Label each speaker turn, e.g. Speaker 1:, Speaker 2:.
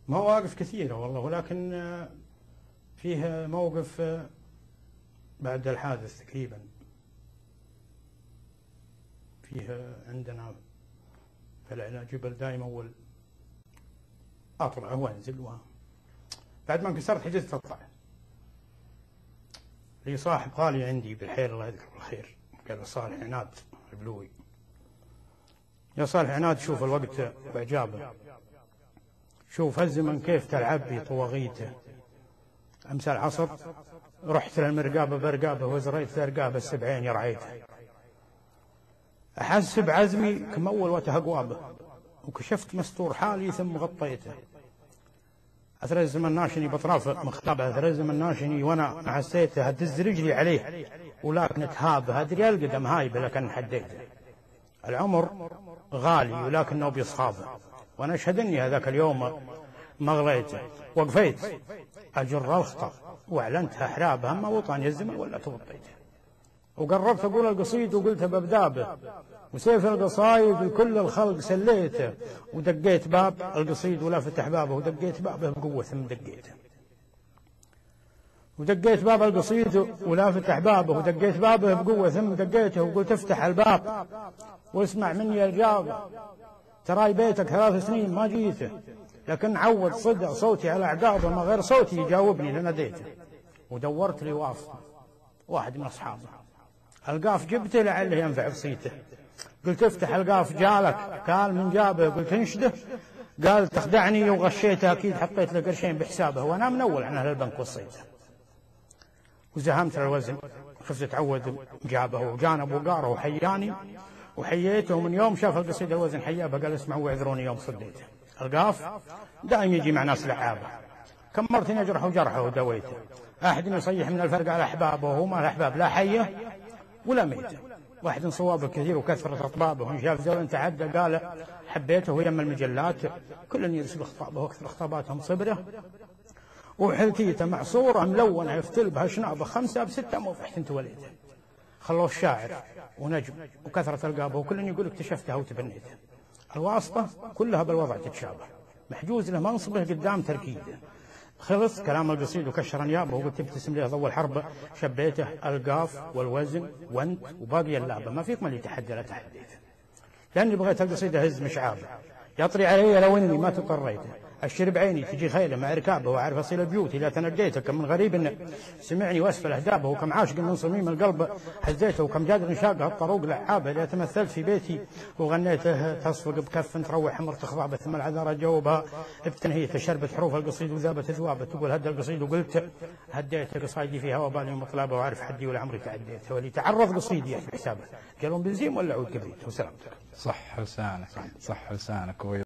Speaker 1: مواقف كثيرة والله، ولكن فيه موقف بعد الحادث تقريبا. فيه عندنا في الجبل دائما أول أطلع وأنزل بعد ما انكسرت حجزت أطلع. لي صاحب غالي عندي بالحيل الله يذكره بالخير، قال صالح عناد البلوي، يا صالح عناد شوف الوقت وإعجابه، شوف هالزمن كيف تلعب بي طواغيته. أمس العصر رحت للمرقابة برقابة وزريت لرقابة السبعين يرعيته، أحس بعزمي كمول وتهقوابه، وكشفت مستور حالي ثم غطيته. أترزم الناشني بطراف مخطبة، أترزم الناشني وأنا حسيته هدز رجلي عليه ولكن تهابه، أدري القدم هايبة لكن حديته. العمر غالي ولكنه بيصحابه، وأنا أشهد أني هذاك اليوم ما غليته، وقفيت أجر الخطأ وأعلنتها حرابها، أما وطن الزمن ولا توطيته. وقربت أقول القصيد وقلتها ببدابه، وسيف القصايد لكل الخلق سليته، ودقيت باب القصيد ولا فتح بابه، ودقيت بابه بقوة ثم دقيته. ودقيت باب القصيد ولا فتح بابه، ودقيت بابه بقوة ثم دقيته، وقلت افتح الباب واسمع مني الجابة، تراي بيتك 3 سنين ما جيته، لكن عود صدع صوتي على أعقابه، ما غير صوتي يجاوبني لناديته. ودورت لي واسطة واحد من أصحابه، القاف جبته لعله ينفع بصيته، قلت افتح القاف جالك، قال من جابه، قلت انشده، قال تخدعني وغشيته، أكيد حطيت له قرشين بحسابه، وأنا من أول عن أهل البنك وصيته. وزهمت الوزن خفت اتعود جابه، وجانب وقاره وحياني وحييته، ومن يوم شاف القصيد الوزن حيابه، قال اسمعوا واعذروني يوم صديته. القاف دائم يجي مع ناس لعابه، كمرتني اجرحه وجرحه ودويته، احد يصيح من الفرق على احبابه، وهو ما الاحباب لا حيه ولا ميته، واحد صوابه كثير وكثرة أطبابه، وإن شاف زول تعدى قال حبيته ويم المجلات، كل يرسل خطابه وكثر خطاباتهم صبره، وحلتيته مع صورة ملونة يفتل بها شنابه 5 ب6 موفحت انت وليته. خلوه الشاعر ونجم وكثرة القابه، وكل يقول اكتشفتها وتبنيته. الواسطة كلها بالوضع تتشابه، محجوز له منصبه قدام تركيده. خلص كلام القصيد وكشر انيابه، وقلت تبتسم له ضوء الحرب، شبيته القاف والوزن وانت وباقي اللعبه، ما فيك من يتحدى لا تحديته، لاني بغيت القصيد اهز مشعابه، يطري علي لو اني ما تطريته، اشر بعيني تجي خيله مع ركابه، واعرف اصيل بيوتي لا تنجيته، كم من غريب انه سمعني واسفل اهدابه، وكم عاشق من صميم القلب هزيته، وكم جاد انشاقه الطروق لعابه، اذا تمثلت في بيتي وغنيته تصفق بكف تروح حمر تخضابه، ثم العذارى جاوبها بتنهيته، شربت حروف القصيد وذابت ثوابه، تقول هدى القصيد وقلت هديت قصايدي فيها وبالي ومطلبه، وعارف حدي ولا عمري تعديته، ولي تعرض قصيدي يحسب حسابه، قالوا بنزين ولا عود كبريت. وسلامتك.
Speaker 2: صح لسانك صح لسانك.